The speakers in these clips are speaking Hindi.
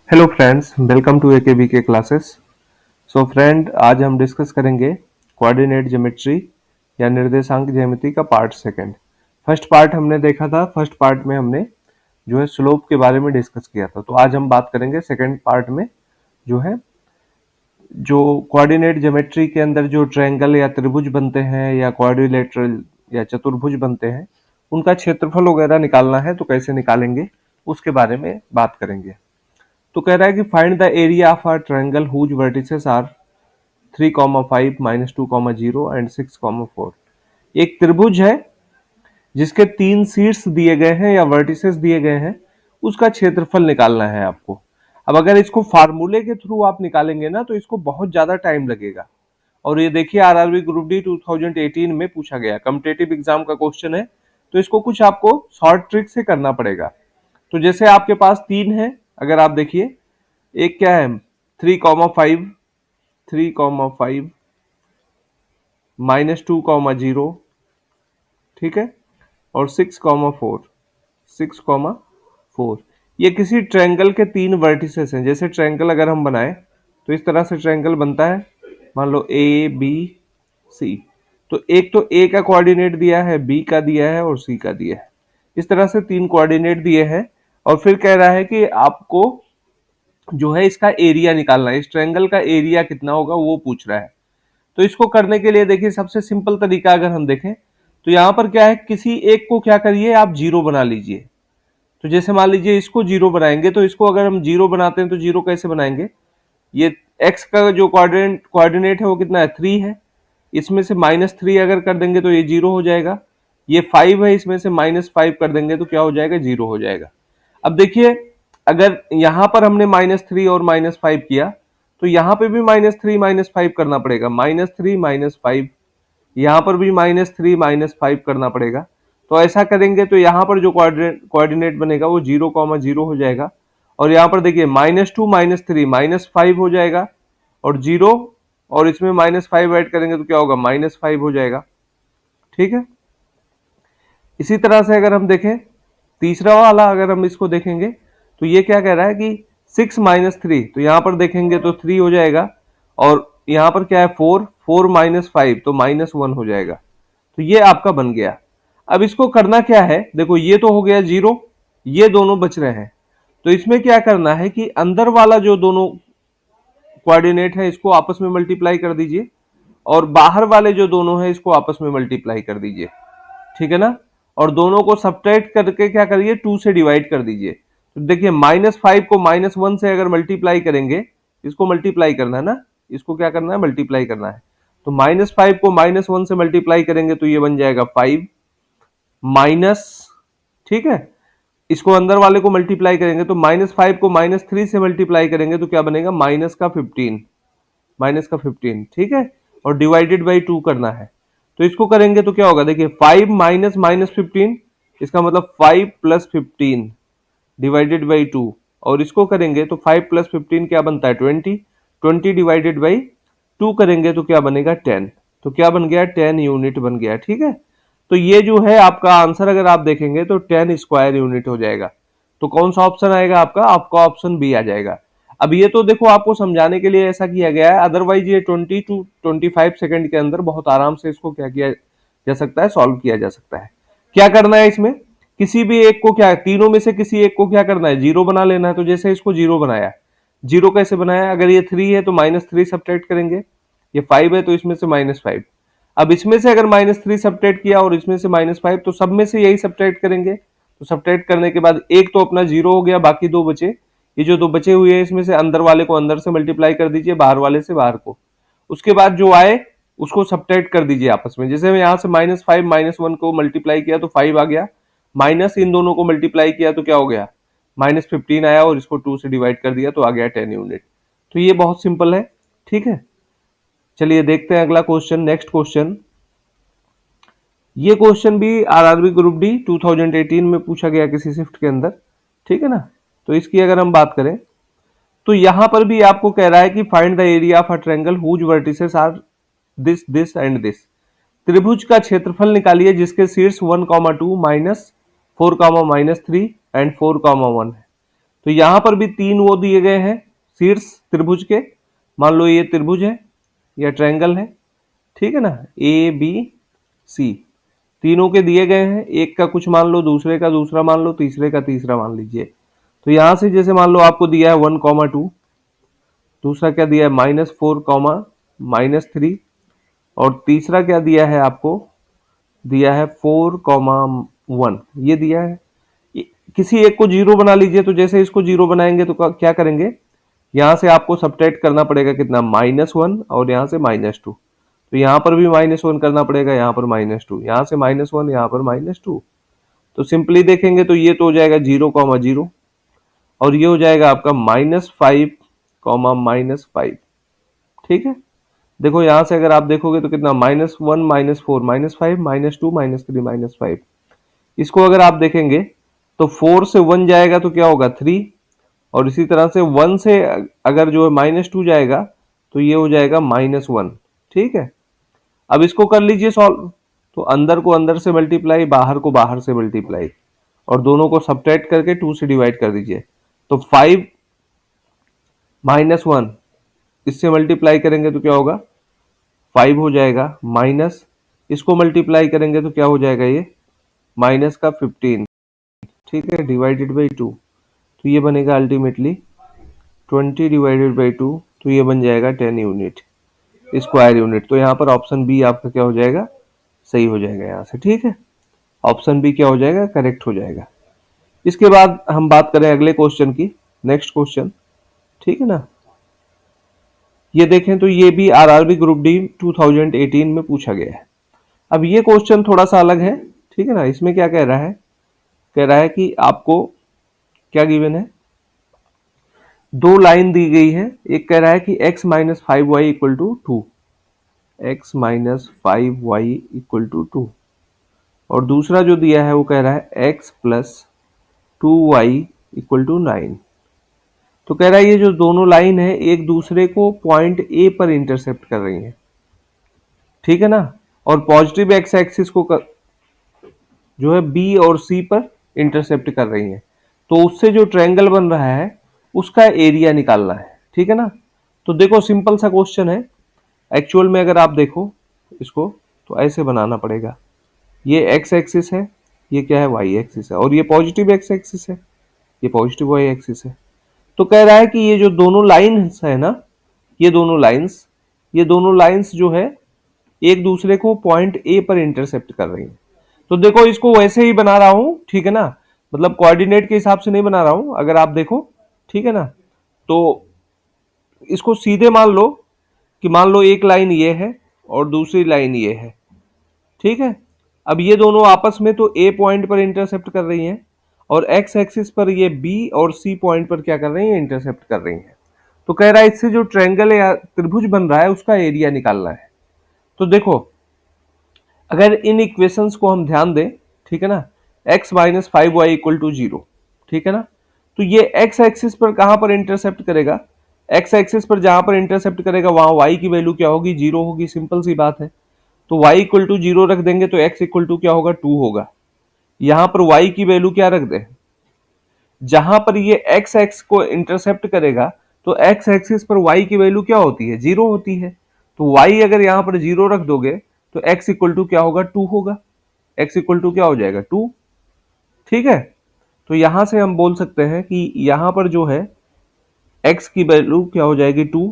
Hello friends, welcome to AKB के क्लासेस। सो फ्रेंड, आज हम डिस्कस करेंगे कोऑर्डिनेट ज्योमेट्री या निर्देशांक ज्यामिति का पार्ट सेकंड। फर्स्ट पार्ट हमने देखा था। फर्स्ट पार्ट में हमने जो है स्लोप के बारे में डिस्कस किया था। तो आज हम बात करेंगे सेकंड पार्ट में, जो है जो कोऑर्डिनेट ज्योमेट्री के अंदर जो ट्रायंगल या त्रिभुज बनते हैं या क्वाड्रिलेटरल या चतुर्भुज बनते हैं, उनका क्षेत्रफल वगैरह निकालना है। तो कैसे निकालेंगे उसके बारे में बात करेंगे। तो कह रहा है कि find the area of a triangle whose vertices are 3,5 -2,0 and 6,4। एक त्रिभुज है जिसके 3 शीर्ष दिए गए हैं या वर्टिसेस दिए गए हैं, उसका क्षेत्रफल निकालना है आपको। अब अगर इसको फार्मूले के थ्रू आप निकालेंगे ना, तो इसको बहुत ज्यादा टाइम लगेगा। और ये देखिए, आरआरबी ग्रुप डी 2018 में पूछा गया, कॉम्पिटिटिव एग्जाम का क्वेश्चन है। तो इसको कुछ आपको शॉर्ट ट्रिक से करना पड़ेगा। तो जैसे आपके पास 3 है, अगर आप देखिए, एक क्या है 3,5 -2,0, ठीक है, और 6,4। ये किसी ट्रायंगल के 3 वर्टिसेस हैं। जैसे ट्रायंगल अगर हम बनाए तो इस तरह से ट्रायंगल बनता है, मान लो ए बी सी। तो एक तो ए का कोऑर्डिनेट दिया है, बी का दिया है और सी का दिया है। इस तरह से 3 कोऑर्डिनेट दिए हैं। और फिर कह रहा है कि आपको जो है इसका एरिया निकालना है, इस ट्रायंगल का एरिया कितना होगा वो पूछ रहा है। तो इसको करने के लिए देखिए, सबसे सिंपल तरीका अगर हम देखें तो यहां पर क्या है, किसी एक को क्या करिए, आप जीरो बना लीजिए। तो जैसे मान लीजिए इसको जीरो बनाएंगे, तो इसको अगर हम जीरो बनाते हैं तो जीरो कैसे बनाएंगे, ये एक्स का जो कोऑर्डिनेट है वो कितना है, 3 है। इसमें से -3 अगर कर देंगे तो ये जीरो हो जाएगा। ये 5 है, इसमें से -5 कर देंगे तो क्या हो जाएगा, जीरो हो जाएगा। अब देखिए, अगर यहां पर हमने -3 और -5 किया, तो यहां पे भी -3 -5 करना पड़ेगा। -3 -5, यहां पर भी -3 -5 करना पड़ेगा। तो ऐसा करेंगे तो यहां पर जो कोऑर्डिनेट बनेगा वो 0,0 हो जाएगा। और यहां पर देखिए -2 -3 -5 हो जाएगा और जीरो, और इसमें -5 ऐड करेंगे तो क्या होगा, -5 हो जाएगा। ठीक है। इसी तरह से अगर हम देखें तीसरा वाला, अगर हम इसको देखेंगे तो ये क्या कह रहा है कि 6 -3, तो यहां पर देखेंगे तो 3 हो जाएगा। और यहां पर क्या है 4, 4 -5 तो -1 हो जाएगा। तो ये आपका बन गया। अब इसको करना क्या है, देखो ये तो हो गया जीरो, ये दोनों बच रहे हैं। तो इसमें क्या करना है कि अंदर वाला जो दोनों कोऑर्डिनेट है इसको आपस में मल्टीप्लाई कर दीजिए, और बाहर वाले जो दोनों है इसको आपस में मल्टीप्लाई कर दीजिए। ठीक है ना। और दोनों को सब्ट्रैक्ट करके क्या करिए, 2 से डिवाइड कर दीजिए। तो देखिए -5 को -1 से अगर मल्टीप्लाई करेंगे, इसको मल्टीप्लाई करना है ना, इसको क्या करना है, मल्टीप्लाई करना है। तो -5 को -1 से मल्टीप्लाई करेंगे तो ये बन जाएगा 5 माइनस, ठीक है। इसको अंदर वाले को मल्टीप्लाई करेंगे तो -5 को -3 से मल्टीप्लाई करेंगे तो क्या बनेगा, -15, ठीक है। और डिवाइडेड बाई 2 करना है। तो इसको करेंगे तो क्या होगा, देखिए 5 माइनस -15, इसका मतलब 5 + 15 डिवाइडेड बाई 2। और इसको करेंगे तो 5 + 15 क्या बनता है, 20। 20 डिवाइडेड बाई 2 करेंगे तो क्या बनेगा, 10। तो क्या बन गया, 10 यूनिट बन गया। ठीक है। तो ये जो है आपका आंसर अगर आप देखेंगे तो 10 स्क्वायर यूनिट हो जाएगा। तो कौन सा ऑप्शन आएगा आपका, आपका ऑप्शन बी आ जाएगा। अब ये तो देखो आपको समझाने के लिए ऐसा किया गया है, अदरवाइज ये 20 to 25 सेकंड के अंदर बहुत आराम से इसको क्या किया जा सकता है, सॉल्व किया जा सकता है। क्या करना है इसमें, किसी भी एक को क्या, तीनों में से किसी एक को क्या करना है, जीरो बना लेना है। तो जैसे इसको जीरो बनाया, जीरो कैसे बनाया, अगर ये 3 है तो -3 सब्ट्रैक्ट करेंगे, ये 5 है तो इसमें से -5। अब इसमें से अगर -3 सब्ट्रैक्ट किया और इसमें से -5, तो सब में से यही सब्ट्रैक्ट करेंगे। तो सब्ट्रैक्ट करने के बाद एक तो अपना जीरो हो गया, बाकी दो बचे। ये जो दो बचे हुए हैं इसमें से अंदर वाले को अंदर से मल्टीप्लाई कर दीजिए, बाहर वाले से बाहर को। उसके बाद जो आए उसको सब्ट्रैक्ट कर दीजिए आपस में। जैसे मैं यहां से -5 -1 को मल्टीप्लाई किया तो 5 आ गया, माइनस इन दोनों को मल्टीप्लाई किया तो क्या हो गया, -15 आया, और इसको 2 से डिवाइड कर दिया तो आ गया 10 यूनिट। तो ये बहुत सिंपल है। ठीक है। चलिए देखते हैं अगला क्वेश्चन, नेक्स्ट क्वेश्चन। ये क्वेश्चन भी आरआरबी ग्रुप डी 2018 में पूछा गया किसी शिफ्ट के अंदर। ठीक है ना। तो इसकी अगर हम बात करें तो यहां पर भी आपको कह रहा है कि find the area of a triangle whose vertices are this this and this. त्रिभुज का क्षेत्रफल निकालिए जिसके शीर्ष 1,2 -4, -3 एंड 4,1 है। तो यहां पर भी 3 वो दिए गए हैं शीर्ष त्रिभुज के, मान लो ये त्रिभुज है या ट्रायंगल है, ठीक है ना, ए बी सी, तीनों के दिए गए हैं, एक का कुछ मान लो, दूसरे का दूसरा मान लो, तीसरे का तीसरा मान लीजिए। तो यहां से जैसे मान लो आपको दिया है 1,2, दूसरा क्या दिया है -4, -3, और तीसरा क्या दिया है आपको, दिया है 4,1, ये दिया है। किसी एक को जीरो बना लीजिए, तो जैसे इसको जीरो बनाएंगे तो क्या करेंगे, यहां से आपको सब्ट्रैक्ट करना पड़ेगा कितना, -1, और यहां से -2, तो यहां पर भी -1 करना पड़ेगा, यहां पर -2, यहां से -1, यहां पर -2। तो सिंपली देखेंगे तो ये तो हो जाएगा 0,0, और ये हो जाएगा आपका -5, -5, ठीक है। देखो यहां से अगर आप देखोगे तो कितना, -1, -4, -5, -2, -3, -5। इसको अगर आप देखेंगे तो 4 से 1 जाएगा तो क्या होगा 3, और इसी तरह से 1 से अगर जो है -2 जाएगा तो ये हो जाएगा -1, ठीक है। अब इसको कर लीजिए सॉल्व, तो अंदर को अंदर से मल्टीप्लाई, बाहर को बाहर से मल्टीप्लाई, और दोनों को सब्ट्रैक्ट करके 2 से डिवाइड कर दीजिए। तो 5 -1 इससे मल्टीप्लाई करेंगे तो क्या होगा, 5 हो जाएगा, माइनस इसको मल्टीप्लाई करेंगे तो क्या हो जाएगा, ये माइनस का 15, ठीक है, डिवाइडेड बाई 2, तो ये बनेगा अल्टीमेटली 20 डिवाइडेड बाई 2, तो ये बन जाएगा 10 यूनिट, स्क्वायर यूनिट। तो यहाँ पर ऑप्शन बी आपका क्या हो जाएगा, सही हो जाएगा यहाँ से, ठीक है। ऑप्शन बी क्या हो जाएगा, करेक्ट हो जाएगा। इसके बाद हम बात करें अगले क्वेश्चन की, नेक्स्ट क्वेश्चन, ठीक है ना। ये देखें तो ये भी आरआरबी ग्रुप डी 2018 में पूछा गया है। अब ये क्वेश्चन थोड़ा सा अलग है, ठीक है ना। इसमें क्या कह रहा है, कह रहा है कि आपको क्या गिवन है, दो लाइन दी गई है, एक कह रहा है कि x minus 5y equal to 2, x minus 5y equal to 2, और दूसरा जो दिया है वो कह रहा है x plus 2y equal to 9। तो कह रहा है ये जो दोनों लाइन है एक दूसरे को पॉइंट ए पर इंटरसेप्ट कर रही है, ठीक है ना, और पॉजिटिव एक्स एक्सिस को जो है बी और सी पर इंटरसेप्ट कर रही है। तो उससे जो ट्रायंगल बन रहा है उसका एरिया निकालना है, ठीक है ना। तो देखो सिंपल सा क्वेश्चन है, एक्चुअल में अगर आप देखो इसको तो ऐसे बनाना पड़ेगा, ये एक्स एक्सिस है, ये क्या है वाई एक्सिस है, और ये पॉजिटिव एक्स एक्सिस है, ये पॉजिटिव वाई एक्सिस है। तो कह रहा है कि ये जो दोनों लाइन्स है ना, ये दोनों लाइन्स जो है एक दूसरे को पॉइंट ए पर इंटरसेप्ट कर रही है। तो देखो इसको वैसे ही बना रहा हूं, ठीक है ना, मतलब कोऑर्डिनेट के हिसाब से नहीं बना रहा हूं, अगर आप देखो, ठीक है ना। तो इसको सीधे मान लो कि मान लो एक लाइन ये है और दूसरी लाइन ये है, ठीक है। अब ये दोनों आपस में तो ए पॉइंट पर इंटरसेप्ट कर रही हैं, और एक्स एक्सिस पर ये बी और सी पॉइंट पर क्या कर रही हैं, इंटरसेप्ट कर रही हैं। तो कह रहा है इससे जो ट्रायंगल या त्रिभुज बन रहा है उसका एरिया निकालना है। तो देखो अगर इन इक्वेशंस को हम ध्यान दें, ठीक है ना, x minus 5y equal to 0, ठीक है ना, तो ये x एक्सिस पर कहां पर इंटरसेप्ट करेगा, x एक्सिस पर जहां पर इंटरसेप्ट करेगा वहां y की वैल्यू क्या होगी, 0 होगी, सिंपल सी बात है। तो y इक्वल टू 0 रख देंगे तो x इक्वल टू क्या होगा, 2 होगा। यहां पर y की वैल्यू क्या रख दें, जहां पर ये x एक्स को इंटरसेप्ट करेगा तो x एक्सिस पर y की वैल्यू क्या होती है, 0 होती है। तो y अगर यहां पर 0 रख दोगे तो x इक्वल टू क्या होगा, 2 होगा, x इक्वल टू क्या हो जाएगा, 2, ठीक है। तो यहां से हम बोल सकते हैं कि यहां पर जो है x की वैल्यू क्या हो जाएगी 2,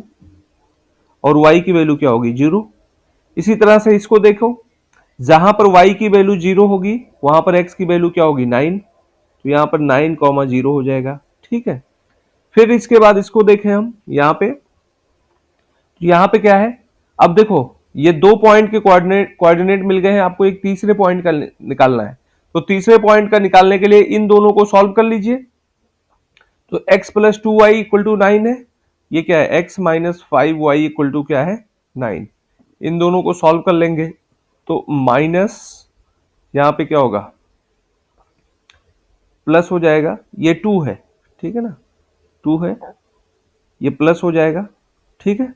और y की वैल्यू क्या होगी 0। इसी तरह से इसको देखो, जहां पर y की वैल्यू 0 होगी वहां पर x की वैल्यू क्या होगी 9, तो यहां पर 9,0 हो जाएगा, ठीक है। फिर इसके बाद इसको देखें हम यहां पे, तो यहां पे क्या है, अब देखो ये दो पॉइंट के कोऑर्डिनेट मिल गए हैं, आपको एक तीसरे पॉइंट का निकालना है। तो तीसरे पॉइंट का निकालने के लिए इन दोनों को सॉल्व कर लीजिए। तो x plus 2y equal to 9 है, ये क्या है x minus 5y equal to क्या है 9। इन दोनों को सॉल्व कर लेंगे तो माइनस यहां पे क्या होगा, प्लस हो जाएगा, ये 2 है, ठीक है ना, 2 है, ये प्लस हो जाएगा, ठीक है,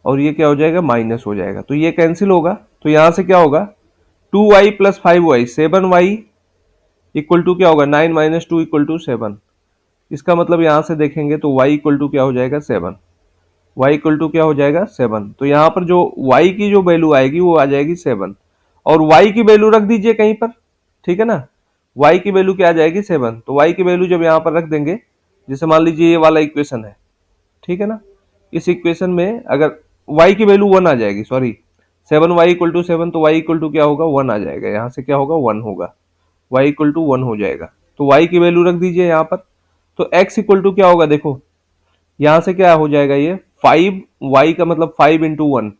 और ये क्या हो जाएगा, माइनस हो जाएगा। तो ये कैंसिल होगा, तो यहां से क्या होगा, 2y plus 5y 7y equal to क्या होगा, 9 माइनस 2 इक्वल टू 7। इसका मतलब यहां से देखेंगे तो y इक्वल टू क्या हो जाएगा 7, y इक्वल टू क्या हो जाएगा 7। तो यहाँ पर जो y की जो वैल्यू आएगी वो आ जाएगी 7, और y की वैल्यू रख दीजिए कहीं पर, ठीक है ना। y की वैल्यू क्या आ जाएगी 7, तो y की वैल्यू जब यहाँ पर रख देंगे, जैसे मान लीजिए ये वाला इक्वेशन है, ठीक है ना, इस इक्वेशन में अगर y की वैल्यू 1 आ जाएगी, सॉरी 7y इक्वल टू 7, तो y इक्वल टू क्या होगा 1 आ जाएगा, यहाँ से क्या होगा 1 होगा, y इक्वल टू 1 हो जाएगा। तो y की वैल्यू रख दीजिए यहाँ पर, तो x इक्वल टू क्या होगा, देखो यहां से क्या हो जाएगा, ये 5y का मतलब 5 इंटू 1,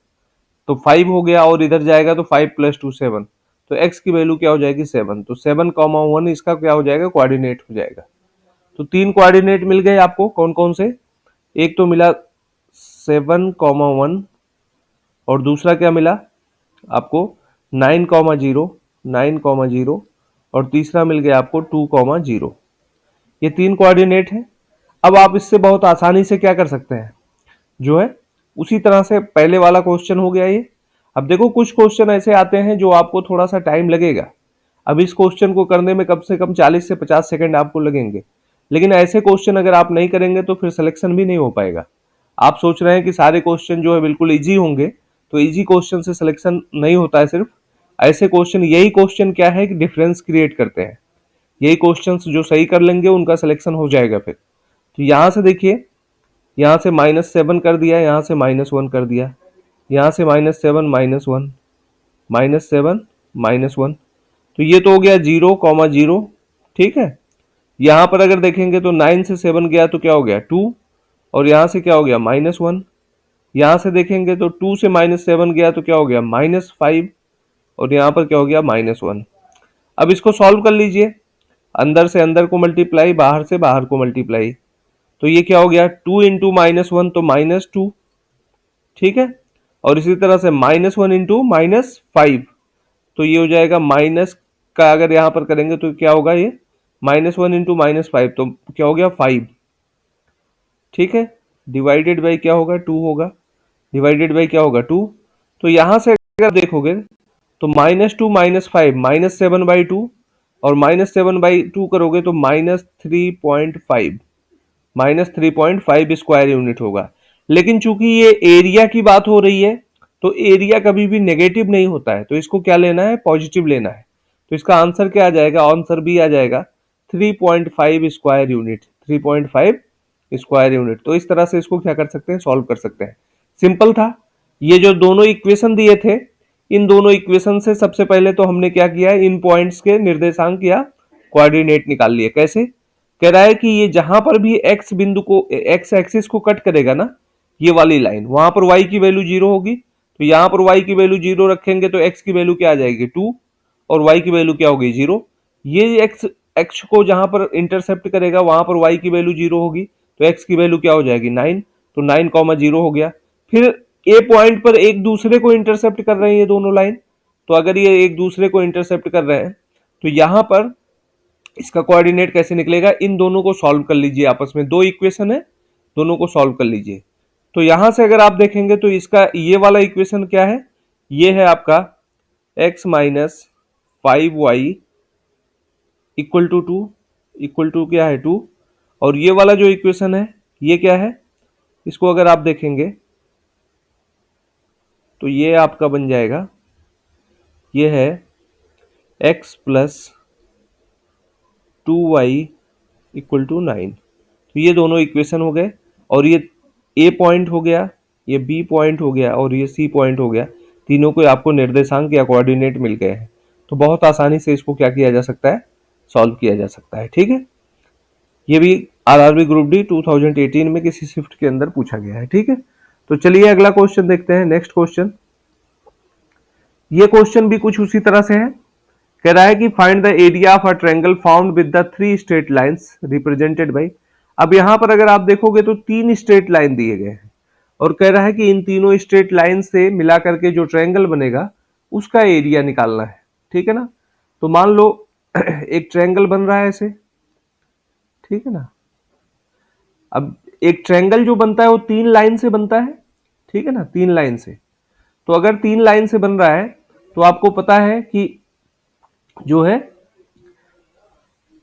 तो 5 हो गया, और इधर जाएगा तो 5 प्लस 2 7, तो x की वैल्यू क्या हो जाएगी 7, तो 7,1 इसका क्या हो जाएगा कोऑर्डिनेट हो जाएगा। तो 3 कोऑर्डिनेट मिल गए आपको, कौन कौन से, एक तो मिला 7,1, और दूसरा क्या मिला आपको 9,0, 9,0, और तीसरा मिल गया आपको 2,0। ये 3 कोऑर्डिनेट है। अब आप इससे बहुत आसानी से क्या कर सकते हैं, जो है उसी तरह से पहले वाला क्वेश्चन हो गया ये। अब देखो कुछ क्वेश्चन ऐसे आते हैं जो आपको थोड़ा सा टाइम लगेगा, अब इस क्वेश्चन को करने में कम से कम 40 से 50 सेकंड आपको लगेंगे, लेकिन ऐसे क्वेश्चन अगर आप नहीं करेंगे तो फिर सिलेक्शन भी नहीं हो पाएगा। आप सोच रहे हैं कि सारे क्वेश्चन जो है बिल्कुल इजी होंगे, तो इजी क्वेश्चन से सिलेक्शन नहीं होता है। सिर्फ ऐसे क्वेश्चन, यही क्वेश्चन क्या है कि डिफरेंस क्रिएट करते हैं, यही क्वेश्चन जो सही कर लेंगे उनका सिलेक्शन हो जाएगा फिर। तो यहां से देखिए, यहाँ से -7 कर दिया, यहाँ से -1 कर दिया, यहाँ से -7 -1 -7 -1, तो ये तो हो गया 0,0, ठीक है। यहाँ पर अगर देखेंगे तो 9 से 7 गया तो क्या हो गया 2, और यहाँ से क्या हो गया -1, यहाँ से देखेंगे तो 2 से -7 गया तो क्या हो गया -5, और यहाँ पर क्या हो गया -1। अब इसको सॉल्व कर लीजिए, अंदर से अंदर को मल्टीप्लाई, बाहर से बाहर को मल्टीप्लाई, तो ये क्या हो गया 2 इंटू -1 तो -2, ठीक है। और इसी तरह से -1 इंटू -5, तो ये हो जाएगा माइनस का, अगर यहां पर करेंगे तो क्या होगा, ये -1 इंटू -5 तो क्या हो गया 5, ठीक है। डिवाइडेड बाई क्या होगा 2 होगा, डिवाइडेड बाई क्या होगा 2। तो यहां से अगर देखोगे तो -2 -5 -7/2, और -7/2 करोगे तो -3.5, -3.5 स्क्वायर यूनिट होगा। लेकिन चूंकि ये एरिया की बात हो रही है, तो एरिया कभी भी नेगेटिव नहीं होता है, तो इसको क्या लेना है पॉजिटिव लेना है। तो इसका आंसर क्या आ जाएगा, आंसर बी आ जाएगा 3.5 स्क्वायर यूनिट, 3.5 स्क्वायर यूनिट। तो इस तरह से इसको क्या कर सकते हैं, सॉल्व कर सकते हैं। सिंपल था। ये जो दोनों इक्वेशन दिए थे, इन दोनों इक्वेशन से सबसे पहले तो हमने क्या किया, इन पॉइंट्स के निर्देशांक या कोऑर्डिनेट निकाल लिए। कैसे, कह रहा है कि ये जहां पर भी x बिंदु को, x एक्सिस को कट करेगा ना, ये वाली लाइन, वहां पर y की वैल्यू 0 होगी, तो यहां पर y की वैल्यू 0 रखेंगे तो x की वैल्यू क्या आ जाएगी 2, और y की वैल्यू क्या होगी 0। ये x को जहां पर इंटरसेप्ट करेगा वहां पर y की वैल्यू 0 होगी, तो x की वैल्यू क्या हो जाएगी 9, तो 9,0 हो गया। फिर ए पॉइंट पर एक दूसरे को इंटरसेप्ट कर रहे हैं ये दोनों लाइन, तो अगर ये एक दूसरे को इंटरसेप्ट कर रहे हैं तो यहां पर इसका कोऑर्डिनेट कैसे निकलेगा, इन दोनों को सॉल्व कर लीजिए, आपस में दो इक्वेशन है, दोनों को सॉल्व कर लीजिए। तो यहां से अगर आप देखेंगे तो इसका ये वाला इक्वेशन क्या है, ये है आपका x minus 5y equal to 2, equal to क्या है 2, और ये वाला जो इक्वेशन है ये क्या है, इसको अगर आप देखेंगे तो ये आपका बन जाएगा, ये है x plus 2y equal to 9। तो ये दोनों इक्वेशन हो गए, और ये ए पॉइंट हो गया, ये बी पॉइंट हो गया, और ये सी पॉइंट हो गया। तीनों को आपको निर्देशांक या कोऑर्डिनेट मिल गए हैं, तो बहुत आसानी से इसको क्या किया जा सकता है, सॉल्व किया जा सकता है, ठीक है। ये भी आरआरबी ग्रुप डी 2018 में किसी शिफ्ट के अंदर पूछा गया है, ठीक है। तो चलिए अगला क्वेश्चन देखते हैं, नेक्स्ट क्वेश्चन। ये क्वेश्चन भी कुछ उसी तरह से है, कह रहा है कि find the area of a triangle found with the 3 straight lines represented by. अब यहां पर अगर आप देखोगे तो 3 स्ट्रेट लाइन दिए गए हैं, और कह रहा है कि इन तीनों स्ट्रेट लाइन से मिला करके जो ट्रायंगल बनेगा उसका एरिया निकालना है, ठीक है ना। तो मान लो एक ट्रायंगल बन रहा है ऐसे, ठीक है ना। अब एक ट्रायंगल जो बनता है वो 3 लाइन से बनता है, ठीक है ना, 3 लाइन से। तो अगर 3 लाइन से बन रहा है तो आपको पता है कि जो है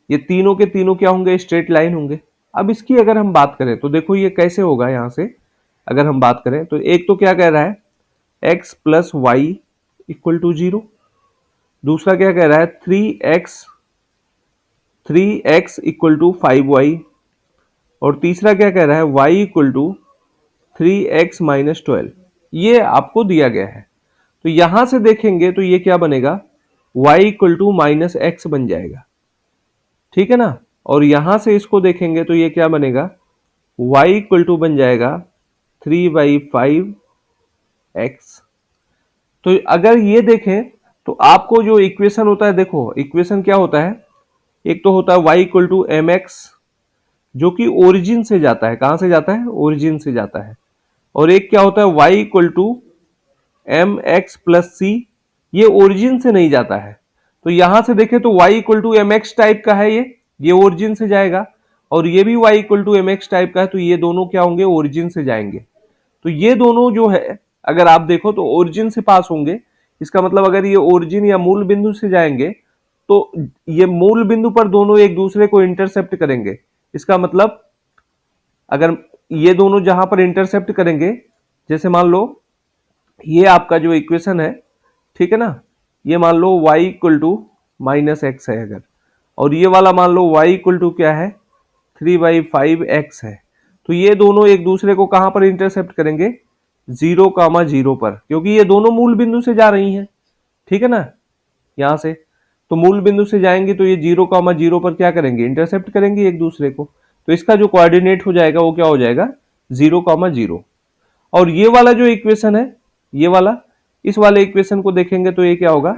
ये तीनों के तीनों क्या होंगे, स्ट्रेट लाइन होंगे, अब इसकी अगर हम बात करें तो देखो ये कैसे होगा, यहां से अगर हम बात करें तो एक तो क्या कह रहा है x plus y equal to 0, दूसरा क्या कह रहा है 3x इक्वल टू 5y, और तीसरा क्या कह रहा है y equal to 3x minus 12। ये आपको दिया गया है। तो यहां से देखेंगे तो ये क्या बनेगा, y equal to minus x बन जाएगा, ठीक है ना। और यहां से इसको देखेंगे तो ये क्या बनेगा, y इक्वल टू बन जाएगा 3/5x। तो अगर ये देखें तो आपको जो इक्वेशन होता है, देखो इक्वेशन क्या होता है, एक तो होता है y equal to M x जो कि ओरिजिन से जाता है, कहां से जाता है, ओरिजिन से जाता है, और एक क्या होता है y equal to M X plus C, ये ओरिजिन से नहीं जाता है। तो यहां से देखें तो y equal to M x type का है, ये ओरिजिन से जाएगा, और ये भी y equal to M x type का है, तो ये दोनों क्या होंगे, ओरिजिन से जाएंगे। तो ये दोनों जो है अगर आप देखो तो ओरिजिन से पास होंगे, इसका मतलब अगर ये ओरिजिन या मूल बिंदु से जाएंगे तो ये मूल बिंदु पर दोनों एक दूसरे को इंटरसेप्ट करेंगे। इसका मतलब अगर ये दोनों जहां पर इंटरसेप्ट करेंगे, जैसे मान लो ये आपका जो इक्वेशन है, ठीक है ना, ये मान लो y equal to minus x है अगर, और ये वाला मान लो y इक्वल टू क्या है 3/5x है, तो ये दोनों एक दूसरे को कहां पर इंटरसेप्ट करेंगे, 0,0 पर, क्योंकि ये दोनों मूल बिंदु से जा रही हैं, ठीक है ना। यहां से तो मूल बिंदु से जाएंगे तो ये 0,0 पर क्या करेंगे, इंटरसेप्ट करेंगे एक दूसरे को। तो इसका जो कोऑर्डिनेट हो जाएगा वो क्या हो जाएगा, 0,0। और ये वाला जो इक्वेशन है, ये वाला, इस वाले इक्वेशन को देखेंगे तो ये क्या होगा,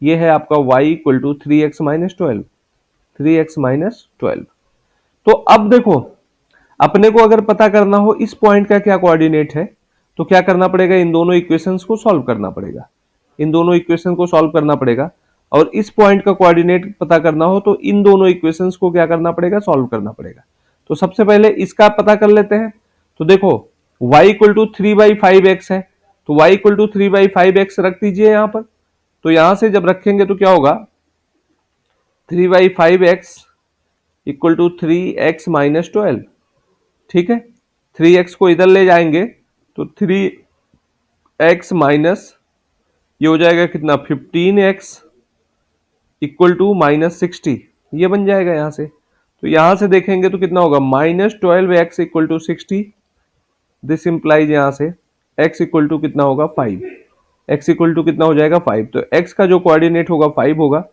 ये है आपका y equal to 3x minus 12, 3x minus 12। तो अब देखो अपने को अगर पता करना हो इस पॉइंट का क्या कोऑर्डिनेट है, तो क्या करना पड़ेगा, इन दोनों इक्वेशंस को सॉल्व करना पड़ेगा, इन दोनों इक्वेशन को सॉल्व करना पड़ेगा। और इस पॉइंट का कोऑर्डिनेट पता करना हो तो इन दोनों इक्वेशंस को क्या करना पड़ेगा, सॉल्व करना पड़ेगा। तो सबसे पहले इसका पता कर लेते हैं। तो देखो y इक्वल टू 3/5x है, तो y इक्वल टू 3/5x रख दीजिए यहां पर। तो यहां से जब रखेंगे तो क्या होगा, 3/5x equal to 3x minus 12, ठीक है। 3x को इधर ले जाएंगे तो 3x माइनस ये हो जाएगा कितना, 15x इक्वल टू माइनस 60, ये बन जाएगा यहां से। तो यहां से देखेंगे तो कितना होगा, -12x equal to 60, this implies यहां से x इक्वल टू कितना होगा 5, x इक्वल टू कितना हो जाएगा 5। तो x का जो कोऑर्डिनेट होगा 5 होगा,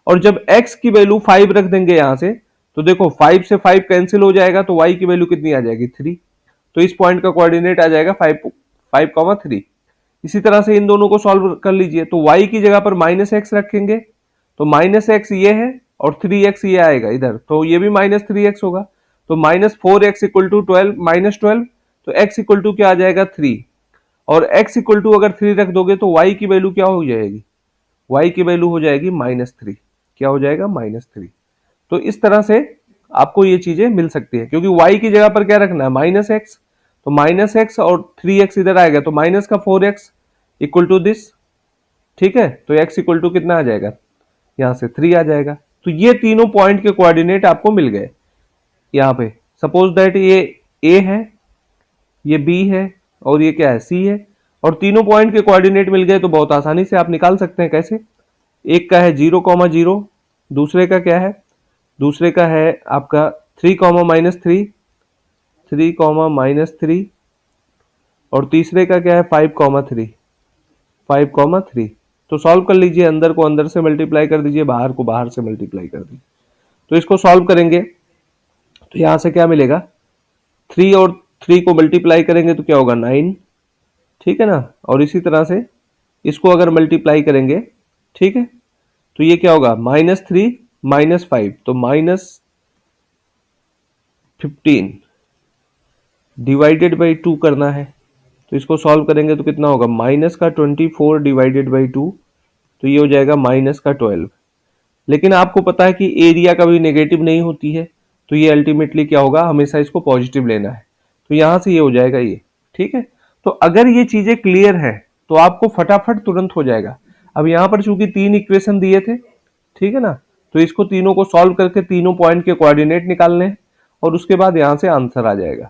और जब x की वैल्यू 5 रख देंगे यहां से तो देखो 5 से 5 कैंसिल हो जाएगा, तो y की वैल्यू कितनी आ जाएगी 3। तो इस पॉइंट का कोऑर्डिनेट आ जाएगा 5,3। इसी तरह से इन दोनों को सॉल्व कर लीजिए। तो y की जगह पर माइनस एक्स रखेंगे तो माइनस एक्स ये है और 3x ये आएगा इधर, तो ये भी -3x होगा। तो -4x इक्वल टू 12 -12, तो x इक्वल टू क्या आ जाएगा 3, और x इक्वल टू अगर 3 रख दोगे तो y की वैल्यू क्या हो जाएगी, y की वैल्यू हो जाएगी -3, क्या हो जाएगा -3। तो इस तरह से आपको ये चीजें मिल सकती है, क्योंकि y की जगह पर क्या रखना है -x, तो -x और 3x इधर आएगा तो माइनस का 4x इक्वल टू दिस, ठीक है। तो x इक्वल टू कितना आ जाएगा, यहां से 3 आ जाएगा। तो ये तीनों पॉइंट के कोऑर्डिनेट आपको मिल गए। यहाँ पे सपोज दैट ये a है, ये b है, और ये क्या है c है, और तीनों पॉइंट के कोऑर्डिनेट मिल गए तो बहुत आसानी से आप निकाल सकते हैं। कैसे, एक का है 0,0, दूसरे का क्या है, दूसरे का है आपका 3,-3, 3,-3, और तीसरे का क्या है 5,3, 5,3। तो सॉल्व कर लीजिए, अंदर को अंदर से मल्टीप्लाई कर दीजिए, बाहर को बाहर से मल्टीप्लाई कर दीजिए। तो इसको सॉल्व करेंगे तो यहां से क्या मिलेगा, 3 और 3 को मल्टीप्लाई करेंगे तो क्या होगा 9, ठीक है ना। और इसी तरह से इसको अगर मल्टीप्लाई करेंगे, ठीक है, तो ये क्या होगा -3 -5, तो -15 डिवाइडेड बाई 2 करना है। तो इसको सॉल्व करेंगे तो कितना होगा, -24 डिवाइडेड बाई 2, तो ये हो जाएगा -12। लेकिन आपको पता है कि एरिया कभी नेगेटिव नहीं होती है, तो ये अल्टीमेटली क्या होगा, हमेशा इसको पॉजिटिव लेना है। तो यहां से ये हो जाएगा ये, ठीक है। तो अगर ये चीजें क्लियर है तो आपको फटाफट तुरंत हो जाएगा। अब यहां पर चूंकि 3 इक्वेशन दिए थे, ठीक है ना, तो इसको तीनों को सॉल्व करके तीनों पॉइंट के कोऑर्डिनेट निकालने हैं, और उसके बाद यहाँ से आंसर आ जाएगा।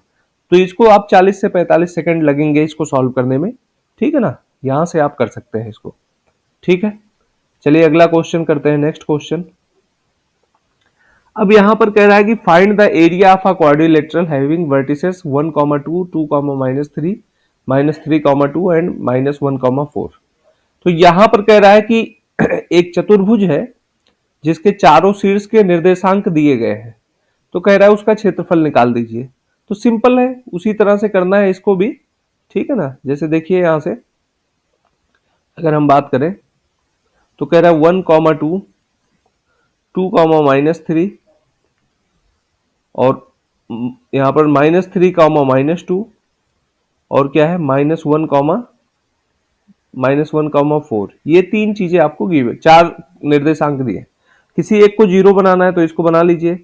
तो इसको आप 40 से 45 सेकंड लगेंगे इसको सॉल्व करने में, ठीक है ना। यहाँ से आप कर सकते हैं इसको, ठीक है। चलिए अगला क्वेश्चन करते हैं, नेक्स्ट क्वेश्चन। अब यहां पर कह रहा है कि find the area of a quadrilateral having vertices 1, 2, 2, -3, -3, 2 and -1, 4। तो यहां पर कह रहा है कि एक चतुर्भुज है जिसके चारों शीर्ष के निर्देशांक दिए गए हैं, तो कह रहा है उसका क्षेत्रफल निकाल दीजिए। तो सिंपल है, उसी तरह से करना है इसको भी, ठीक है ना। जैसे देखिए यहां से अगर हम बात करें तो कह रहा है 1, 2, 2, -3 और यहां पर -3, -2 और क्या है -1, -1, 4। ये तीन चीजें आपको गिव, चार निर्देशांक दिए। किसी एक को जीरो बनाना है तो इसको बना लीजिए।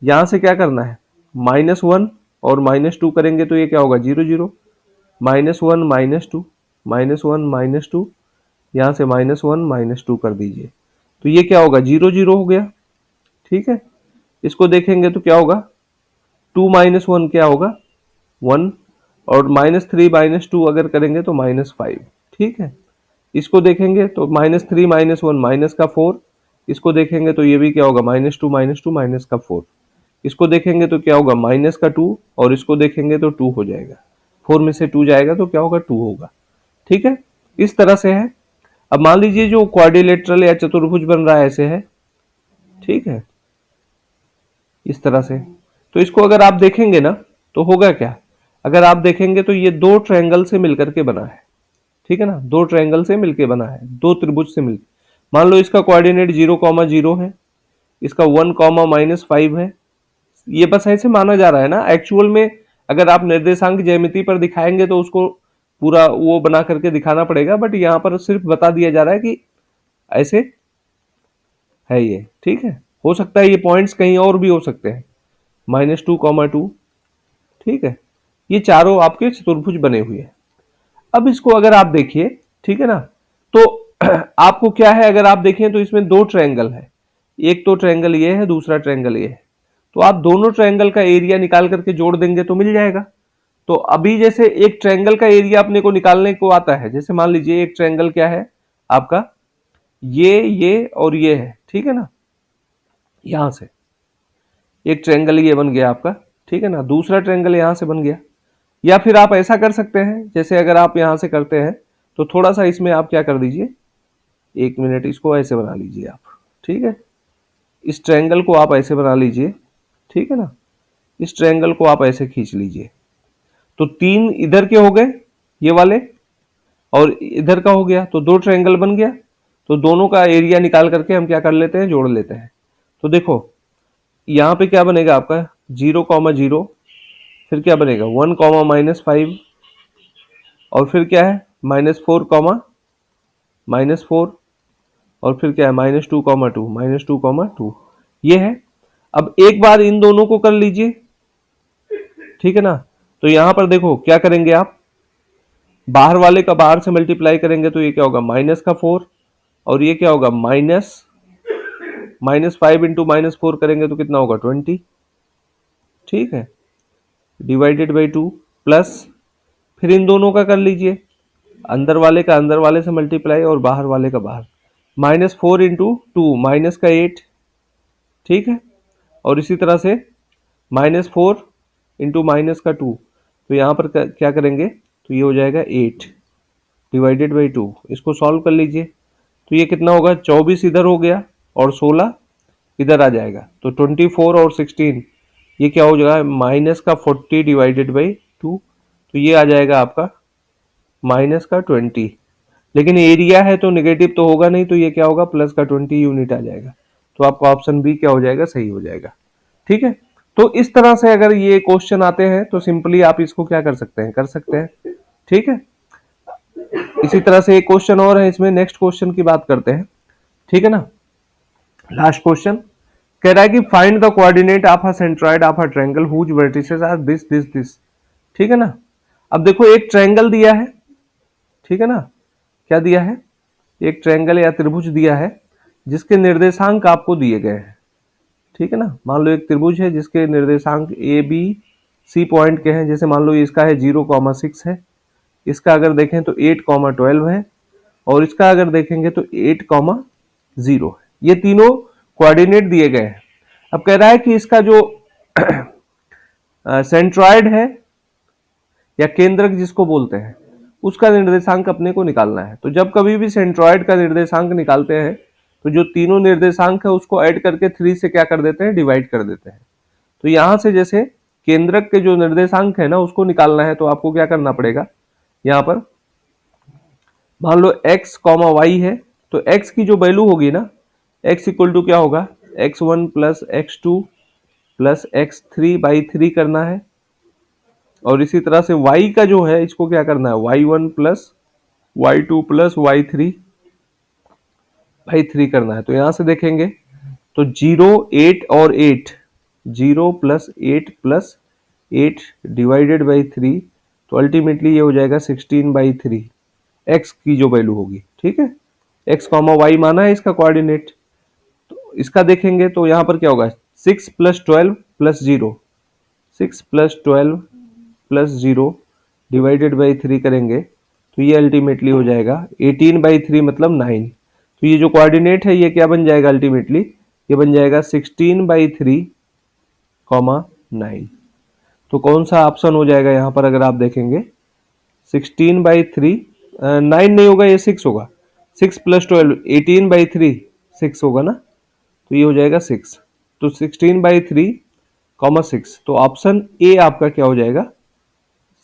यहां से क्या करना है, -1 और -2 करेंगे तो ये क्या होगा 0, 0, -1, -2, -1, -2, यहां से -1, -2 कर दीजिए तो ये क्या होगा 0, 0 हो गया, ठीक है। इसको देखेंगे तो क्या होगा 2 - 1 क्या होगा 1 और -3 -2 अगर करेंगे तो -5, ठीक है। इसको देखेंगे तो -3 -1 माइनस का 4, इसको देखेंगे तो ये भी क्या होगा -2 -2 माइनस का 4, इसको देखेंगे तो क्या होगा माइनस का 2 और इसको देखेंगे तो 2 हो जाएगा। 4 में से 2 जाएगा तो क्या होगा 2 होगा, ठीक है। इस तरह से है। अब मान लीजिए जो क्वाड्रिलेटरल या चतुर्भुज बन रहा है ऐसे है, ठीक है, इस तरह से। तो इसको अगर आप देखेंगे ना तो होगा क्या, अगर आप देखेंगे तो ये दो ट्रायंगल से मिलकर के बना है, ठीक है ना। दो ट्रायंगल से मिलकर बना है, दो त्रिभुज से मिलकर। मान लो इसका कोऑर्डिनेट 0, 0 है, इसका 1, -5 है। ये बस ऐसे माना जा रहा है ना, एक्चुअल में अगर आप निर्देशांक ज्यामिति पर दिखाएंगे तो उसको पूरा वो बना करके दिखाना पड़ेगा, बट यहाँ पर सिर्फ बता दिया जा रहा है कि ऐसे है ये, ठीक है। हो सकता है ये पॉइंट्स कहीं और भी हो सकते हैं, -2, 2, ठीक है। ये चारों आपके चतुर्भुज बने हुए हैं। अब इसको अगर आप देखिए, ठीक है ना, तो आपको क्या है, अगर आप देखें तो इसमें दो ट्रायंगल है, एक तो ट्रायंगल ये है, दूसरा ट्रायंगल ये है। तो आप दोनों ट्रायंगल का एरिया निकाल करके जोड़ देंगे तो मिल जाएगा। तो अभी जैसे एक ट्रायंगल का एरिया अपने को निकालने को आता है, जैसे मान लीजिए एक ट्रायंगल क्या है आपका, ये और ये है, ठीक है ना। यहां से एक ट्रायंगल ये बन गया आपका, ठीक है ना, दूसरा ट्रायंगल यहां से बन गया। या फिर आप ऐसा कर सकते हैं, जैसे अगर आप यहां से करते हैं तो थोड़ा सा इसमें आप क्या कर दीजिए, 1 मिनट, इसको ऐसे बना लीजिए आप, ठीक है। इस ट्रायंगल को आप ऐसे बना लीजिए, ठीक है ना। इस ट्रायंगल को आप ऐसे खींच लीजिए तो 3 इधर के हो गए ये वाले और इधर का हो गया, तो 2 ट्रायंगल बन गया। तो दोनों का एरिया निकाल करके हम क्या कर लेते हैं, जोड़ लेते हैं। तो देखो यहां पे क्या बनेगा आपका 0, 0, फिर क्या बनेगा 1, -5 और फिर क्या है -4, -4 और फिर क्या है -2, 2, -2, 2, ये है। अब एक बार इन दोनों को कर लीजिए, ठीक है ना। तो यहां पर देखो क्या करेंगे आप, बाहर वाले का बाहर से मल्टीप्लाई करेंगे तो ये क्या होगा -4 और ये क्या होगा -5 इंटू -4 करेंगे तो कितना होगा 20, ठीक है, डिवाइडेड बाई 2 प्लस, फिर इन दोनों का कर लीजिए, अंदर वाले का अंदर वाले से मल्टीप्लाई और बाहर वाले का बाहर, -4 इंटू 2 माइनस का 8, ठीक है। और इसी तरह से -4 इंटू माइनस का 2, तो यहाँ पर क्या करेंगे तो ये हो जाएगा 8 डिवाइडेड बाई 2, इसको सॉल्व कर लीजिए तो ये कितना होगा 24 इधर हो गया और 16 इधर आ जाएगा, तो 24 और 16 ये क्या हो जाएगा माइनस का 40 डिवाइडेड बाई 2, तो ये आ जाएगा आपका माइनस का 20। लेकिन एरिया है तो नेगेटिव तो होगा नहीं, तो ये क्या होगा प्लस का 20 यूनिट आ जाएगा। तो आपका ऑप्शन बी क्या हो जाएगा, सही हो जाएगा, ठीक है। तो इस तरह से अगर ये क्वेश्चन आते हैं तो सिंपली आप इसको क्या कर सकते हैं, कर सकते हैं, ठीक है। इसी तरह से एक क्वेश्चन और है इसमें, नेक्स्ट क्वेश्चन की बात करते हैं, ठीक है ना। लास्ट क्वेश्चन कह रहा है कि find the coordinate of a centroid of a triangle whose vertices are this this this, ठीक है ना। अब देखो एक ट्रायंगल दिया है, ठीक है ना, क्या दिया है, एक ट्रायंगल या त्रिभुज दिया है जिसके निर्देशांक आपको दिए गए हैं, ठीक है ना। मान लो एक त्रिभुज है जिसके निर्देशांक ए बी सी पॉइंट के हैं, जैसे मान लो इसका है 0,6 है, इसका अगर देखें तो 8,12 है, और इसका अगर देखेंगे तो 8,0 है। ये तीनों कोऑर्डिनेट दिए गए हैं। अब कह रहा है कि इसका जो सेंट्रॉइड है या केंद्रक जिसको बोलते हैं, उसका निर्देशांक अपने को निकालना है। तो जब कभी भी सेंट्रॉइड का निर्देशांक निकालते हैं तो जो तीनों निर्देशांक है उसको ऐड करके 3 से क्या कर देते हैं, डिवाइड कर देते हैं। तो यहां से जैसे केंद्रक के जो निर्देशांक है ना उसको निकालना है, तो आपको क्या करना पड़ेगा, यहां पर मान लो x कॉमा वाई है, तो x की जो वैल्यू होगी ना, x इक्वल टू क्या होगा, x1 plus x2 plus x3 by 3 करना है। और इसी तरह से y का जो है इसको क्या करना है, y1 plus y2 plus y3 by 3 करना है। तो यहां से देखेंगे तो 0 8 और 8, 0 प्लस 8 डिवाइडेड बाई 3, तो अल्टीमेटली ये हो जाएगा 16/3 x की जो वैल्यू होगी। ठीक है, x कॉमा वाई माना है इसका कोऑर्डिनेट। तो इसका देखेंगे तो यहां पर क्या होगा, 6 plus 12 plus 0, 6 plus 12 plus 0 divided by 3 करेंगे तो ये अल्टीमेटली हो जाएगा 18/3 मतलब 9। तो ये जो कोऑर्डिनेट है ये क्या बन जाएगा, अल्टीमेटली ये बन जाएगा 16/3, 9। तो कौन सा ऑप्शन हो जाएगा यहां पर, अगर आप देखेंगे 16/3, 9 नहीं होगा, ये 6 होगा। 6 प्लस 12 18/3 6 होगा ना, तो ये हो जाएगा 6। तो 16/3, 6, तो ऑप्शन ए आपका क्या हो जाएगा,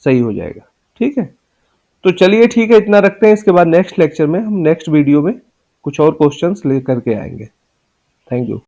सही हो जाएगा। ठीक है, तो चलिए ठीक है, इतना रखते हैं। इसके बाद नेक्स्ट लेक्चर में हम नेक्स्ट वीडियो में कुछ और क्वेश्चंस लेकर के आएंगे। Thank you.